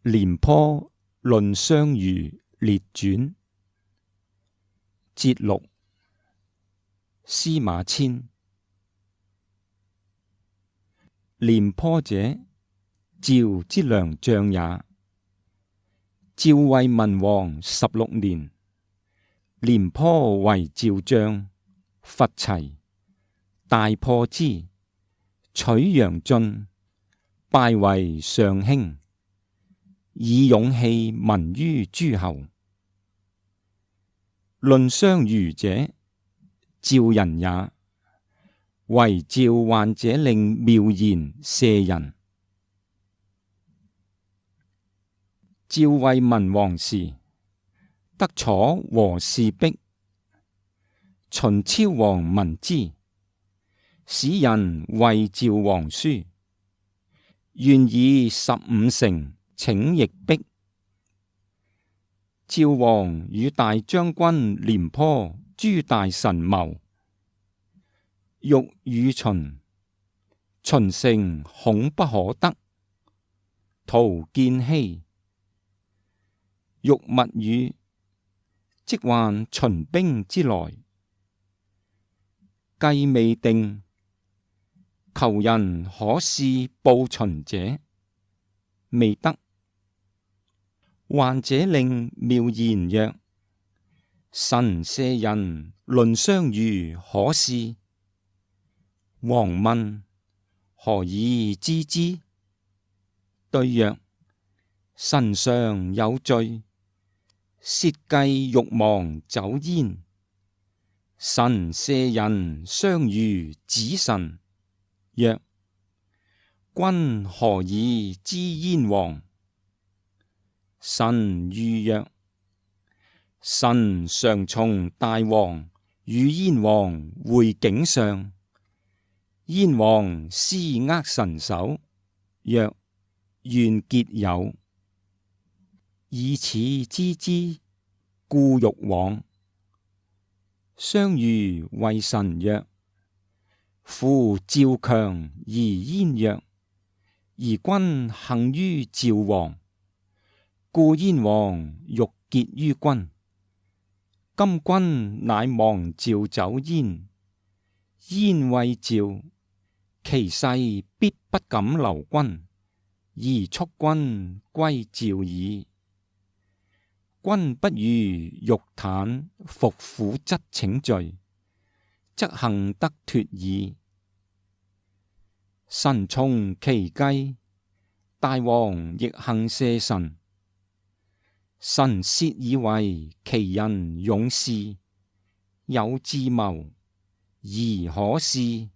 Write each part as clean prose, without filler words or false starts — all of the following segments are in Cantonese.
廉頗論相如列傳節錄司馬遷。廉頗者，趙之良將也。趙惠文王16年，廉頗為趙將，伐齊，大破之，取陽晉，拜為上卿，以勇氣聞於諸侯。論相如者，趙人也，為趙患者令妙言舍人。趙惠文王時，得楚和氏璧。秦昭王聞之，使人為趙王書，願以15乘請役璧。趙王與大將軍廉頗諸大臣謀，欲與秦，秦乘恐不可得，徒見希。欲勿與，即患秦兵之來。計未定，求人可試報秦者，未得。患者令妙言曰：臣舍人論相如可試。王問：何以知之？對曰：臣常有罪，竊計欲亡走焉。臣舍人相如子臣，曰：君何以知燕王？臣諭曰：臣常從大王與燕王會境上，燕王私握臣手，曰：願結友。以此知之，故欲往。相如謂臣曰：夫趙強而燕弱，而君幸於趙王，故燕王欲結於君。今君乃亡趙走燕，燕畏趙，其勢必不敢留君，而速君歸趙矣。君不如欲坦服虎質請罪，則幸得脫矣。臣從其計，大王亦幸舍臣。臣竊以為其人勇士，有智謀，宜可試。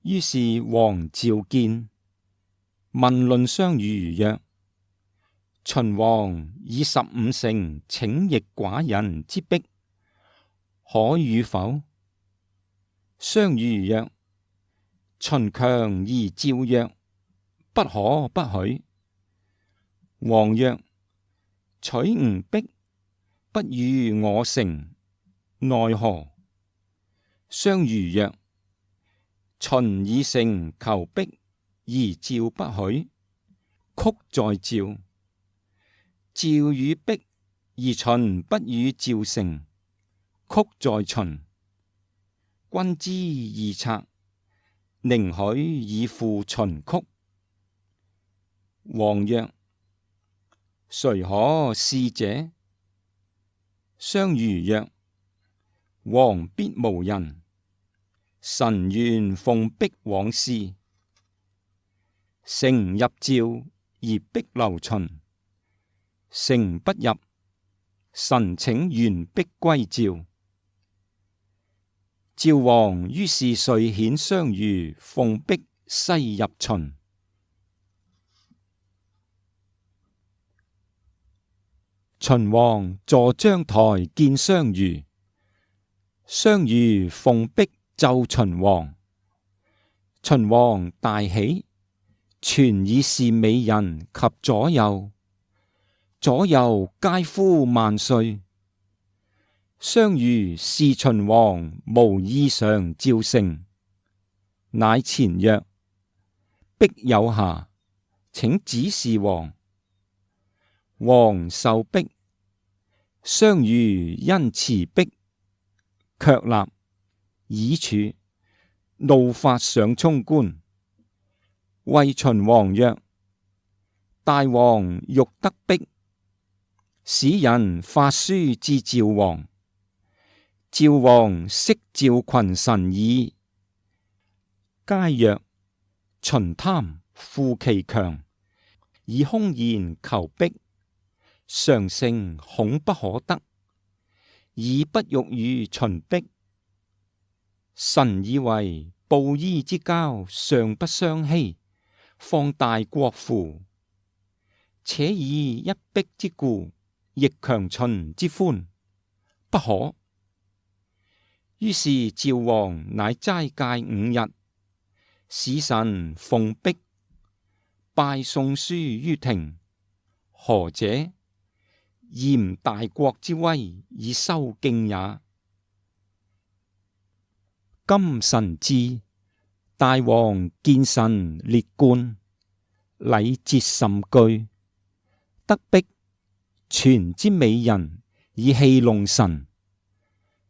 於是王召見，問論相如曰：秦王以15乘請役寡人之璧，可與否？相如曰：秦強而趙弱，不可不許。王曰：取吾璧，不與我乘，奈何？相如曰：秦以乘求璧，而趙不許，曲在趙。趙與璧，而秦不與趙乘，曲在秦。君之二策，寧許以赴秦曲。王曰：誰可試者？相如曰：王必無人。臣願奉璧往試。乘入趙，而璧留秦。乘不入，臣請原璧歸趙。趙王於是遂遣相如奉璧西入秦。秦王坐章台見相如，相如奉璧奏秦王。秦王大喜，傳以是美人及左右，左右皆呼萬歲。相如視秦王無異常召乘，乃前曰：璧有瑕，請指示王。王受逼，相如因辭逼，卻立以處，怒發上衝冠。謂秦王曰：大王欲得逼，使人發書至趙王。趙王悉召群臣議，皆曰：秦貪負其強，以空言求逼，常乘恐不可得，以不欲與秦逼。臣以為布衣之交尚不相欺，況大國乎？且以一逼之故，逆強秦之歡，不可。於是趙王乃齋戒5日，使臣奉逼，拜送書於庭。何者？嚴大國之威，以收敬也。今臣至，大王見臣列冠，禮節甚具。得逼，傳之美人，以戲弄臣。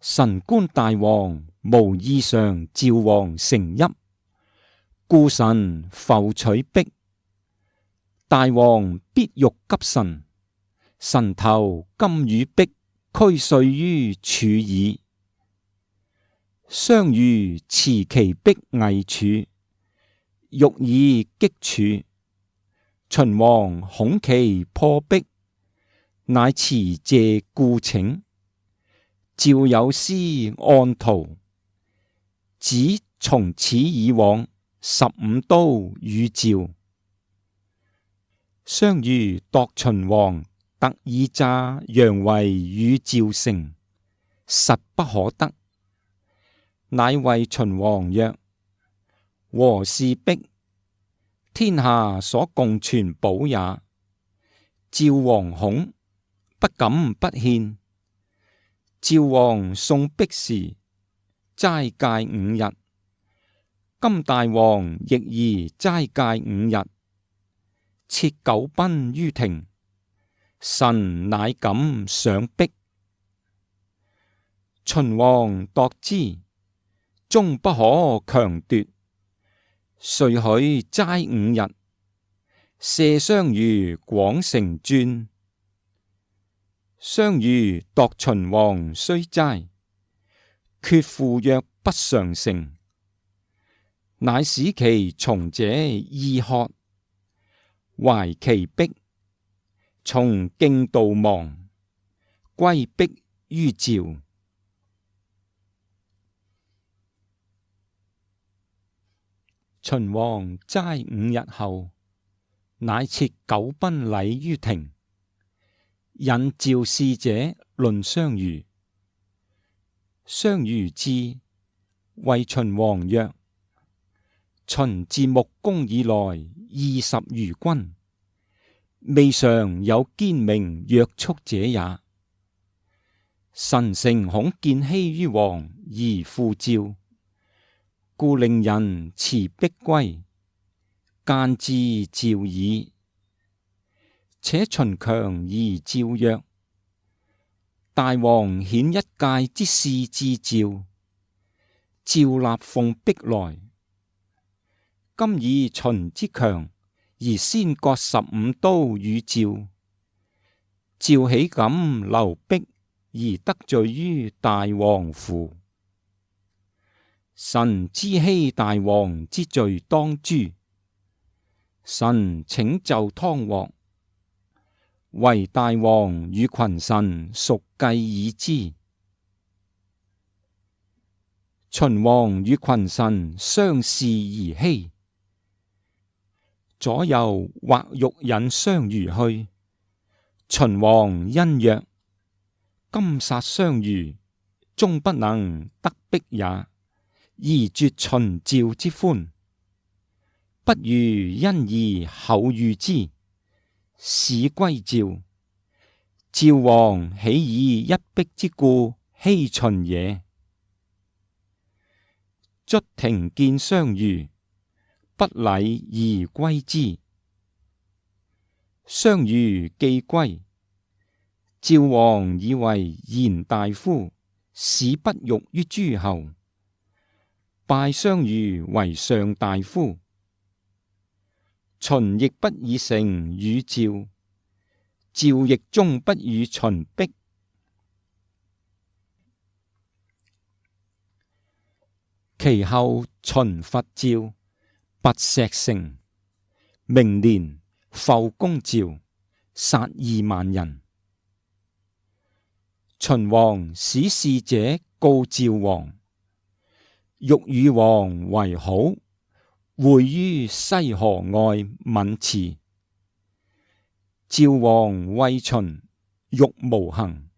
臣觀大王無異常趙王成邑，故臣復取逼。大王必欲急臣，臣頭今與逼俱碎於處矣。相如持其逼危處，欲以擊處。秦王恐其破逼，乃辭謝故請。趙有司按圖，指從此以往15都與趙。相如度秦王特以詐陽為與趙成，實不可得。乃謂秦王曰：和氏逼，天下所共傳寶也。趙王恐，不敢不獻。趙王送逼時，齋戒5日。今大王亦宜齋戒5日，設9賓於庭。臣乃敢賞逼。秦王度之，終不可強奪，遂許齋5日，赦相如廣成尊。相如度秦王雖齋，決赴約不常成，乃使其從者意渴，懷其逼，從競道亡，歸逼於趙。秦王齋5日後，乃設9賓禮於庭，引趙使者論相如。相如至，謂秦王曰：秦自穆公以來20餘君，未嘗有堅明約束者也。臣誠恐見欺於王而負趙，故令人辭逼歸，諫至趙矣。且秦強而趙弱，大王遣一介之士至趙，趙立奉逼來。今以秦之強，而先割15都與趙，趙豈敢留逼而得罪於大王乎？臣知欺大王之罪當誅。臣請就湯鑊，惟大王與群臣熟計已之。秦王與群臣相視而羲。左右或欲引相如去，秦王因曰：今殺相如，終不能得逼也，而絕秦趙之歡。不如因而後遇之，使歸趙。趙王豈以一逼之故欺秦也？卒庭見相如，不禮而歸之。相如既歸，趙王以為賢大夫，使不辱於諸侯，拜相如為上大夫。秦亦不以城與趙，趙亦終不與秦逼。其後秦伐趙，拔石城。明年，復攻趙，殺20000人。秦王使使者告趙王，欲與王為好，會於西河外澠池。趙王畏秦，欲無行。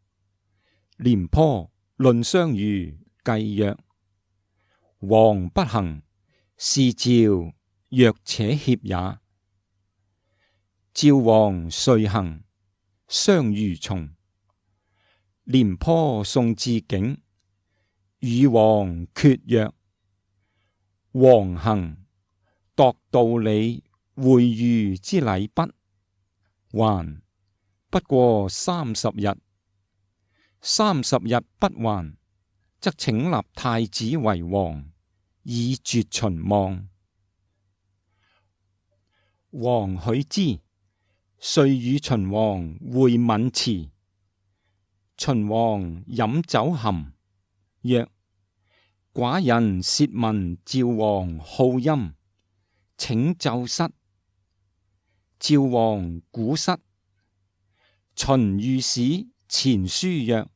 廉頗論相如，計曰：王不行，是趙弱且怯也。趙王遂行，相如從。廉頗送至境，與王決曰：王行，度道理會諭之禮不，還不過30日。30日不還，則請立太子為王，以絕秦望。王許之，遂與秦王會澠池。秦王飲酒酣，曰：寡人竊聞趙王好音，請奏瑟。趙王鼓瑟。秦御史前書曰：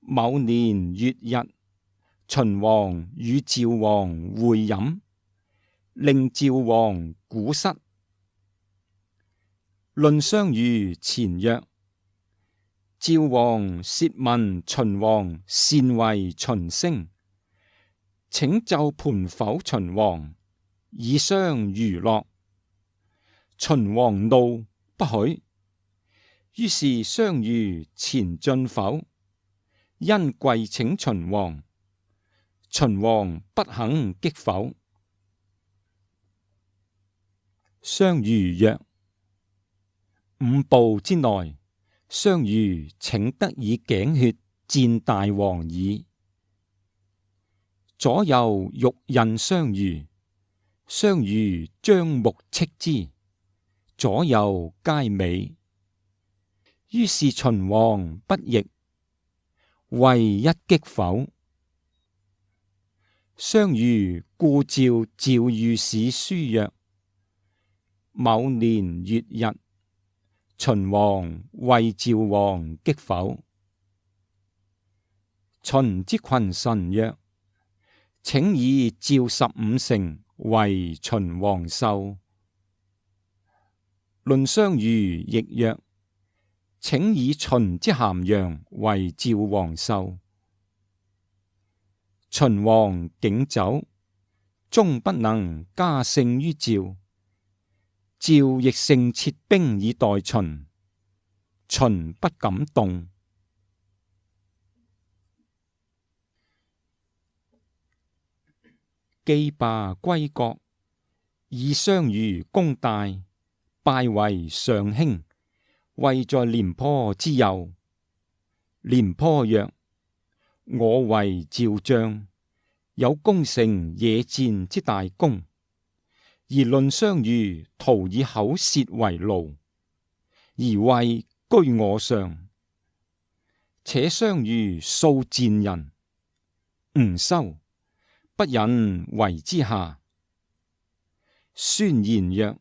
某年月日，秦王與趙王會飲，令趙王鼓瑟。論相如前曰：趙王竊聞秦王擅為秦聲，請奏盤否秦王，以相如樂。秦王怒，不許。於是相如前進否，因跪請秦王，秦王不肯擊否。相如曰：5步之內，相如請得以頸血戰大王矣。左右欲刃相如，相如張目斥之，左右皆美。於是秦王不逆，為一擊否。相如故召趙御史書曰：某年月日，秦王為趙王擊否。秦之群臣曰：請以趙15城為秦王繡。論相如亦曰：請以秦之咸陽為趙王繡。秦王景走，終不能加勝於趙。趙亦盛設兵以待秦，秦不敢動。既罷歸國，以相如功大，拜為上卿，位在廉頗之右。廉頗曰：我為趙將，有攻城野戰之大功，而論相如徒以口舌為勞，而位居我上。且相如素賤人，吾羞，不忍為之下。宣言曰：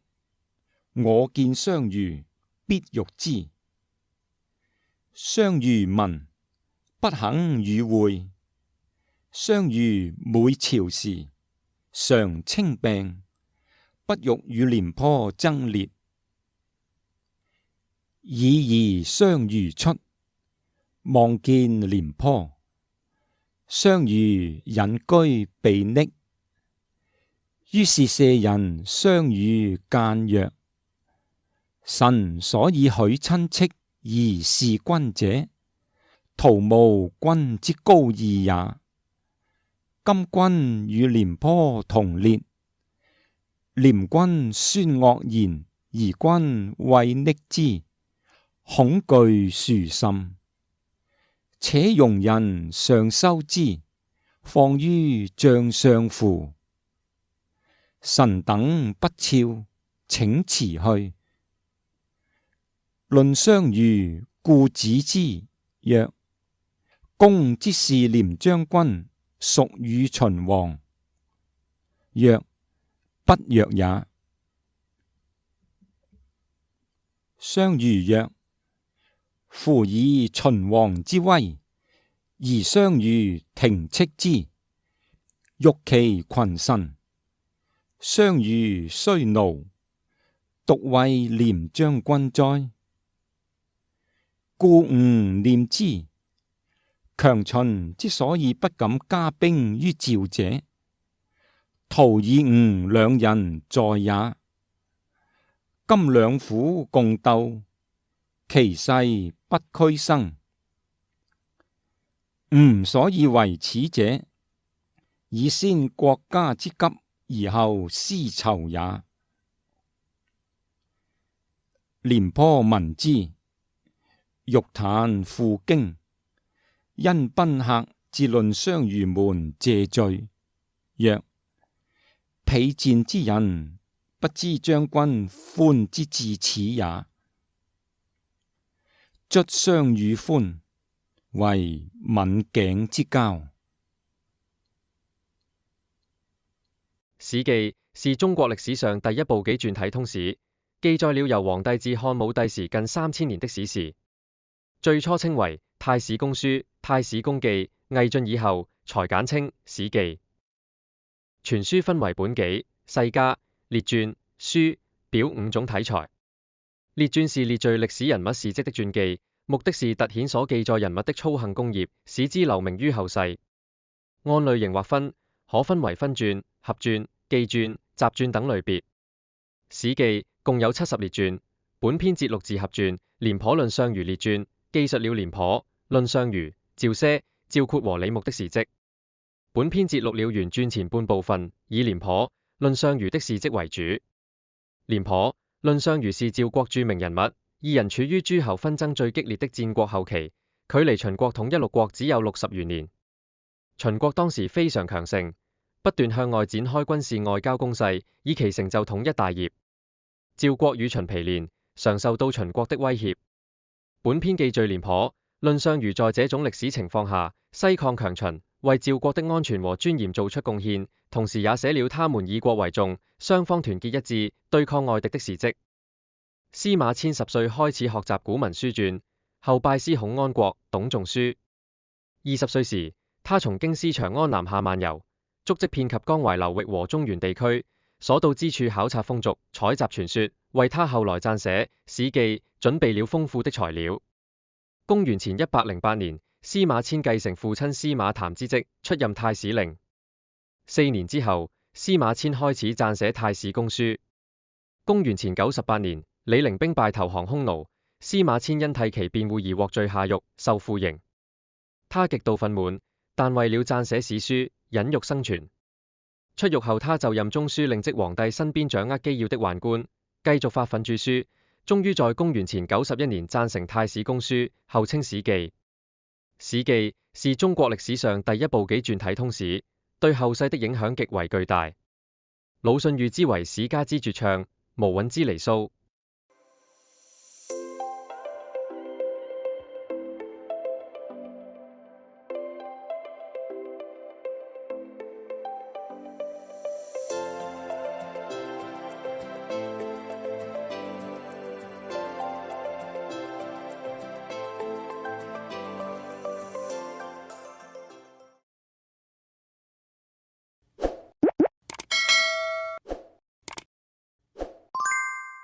我見相如，必辱之。相如聞，不肯與會。相如每朝時，常稱病，不欲與廉頗爭列。已而相如出，望見廉頗。相如隱居避匿。於是舍人相如諫曰：臣所以許親戚而事君者，徒無君之高義也。今君與廉頗同列，廉君宣惡言而君畏匿之，恐懼殊甚。且容人上修之，放於帳上乎？臣等不肖，請辭去。論相如故止之，曰：公之事廉將軍，屬與秦王。曰：不若也。相如曰：夫以秦王之威，而相如廷斥之，欲其群臣。相如雖奴，獨為廉將軍哉？故吾念之。強秦之所以不敢加兵於趙者，徒以吾兩人在也。今兩虎共鬥，其勢不俱生。吾所以為此者，以先國家之急，而後私仇也。廉頗聞之，欲彈負荊，因賓客至論相如門謝罪，曰：彼賤之人，不知將軍寬之至此也。卒相與寬，為刎頸之交。史記是中國歷史上第一部紀傳體通史，記載了由黃帝至漢武帝時近3000年的史事。最初稱為《太史公書》《太史公記》，魏晉以後才簡稱《史記》。全書分為本紀、世家、列傳、書、表5種體裁。列傳是列敘歷史人物事蹟的傳記，目的是凸顯所記載人物的操行功業，使之留名於後世。按類型劃分，可分為分傳、合傳、紀傳、雜傳等類別。史記共有70列傳，本篇節錄自合傳《廉頗論相如列傳》，記述了廉頗、論相如、趙奢、趙括和李牧的事蹟。本篇節錄了原傳前半部分，以廉頗、論相如的事蹟為主。廉頗、論相如是趙國著名人物，二人處於諸侯紛爭最激烈的戰國後期，距離秦國統一六國只有60餘年。秦國當時非常強盛，不斷向外展開軍事外交攻勢，以期成就統一大業。趙國與秦毗連，常受到秦國的威脅。本篇記敘廉頗、論相如在這種歷史情況下，西抗強秦，為趙國的安全和尊嚴做出貢獻，同時也寫了他們以國為重，雙方團結一致，對抗外敵的事蹟。司馬遷10歲開始學習古文書傳，後拜師孔安國、董仲舒。20歲時，他從京師長安南下漫遊，足跡遍及江淮流域和中原地區，所到之處考察風俗，採集傳說，為他後來撰寫《史記》準備了豐富的材料。公元前108年，司馬遷繼承父親司馬談之職，出任太史令。4年之後，司馬遷開始撰寫《太史公書》。公元前98年，李陵兵敗投降匈奴，司馬遷因替其辯護而獲罪下獄，受腐刑。他極度憤懣，但為了撰寫史書，忍辱生存。出獄後，他就任中書令，即皇帝身邊掌握機要的宦官，繼續發奮著書，終於在公元前91年撰成《太史公書》，後稱《史記》。《史記》是中國歷史上第一部紀傳體通史，對後世的影響極為巨大。魯迅譽之為史家之絕唱，無韻之離騷。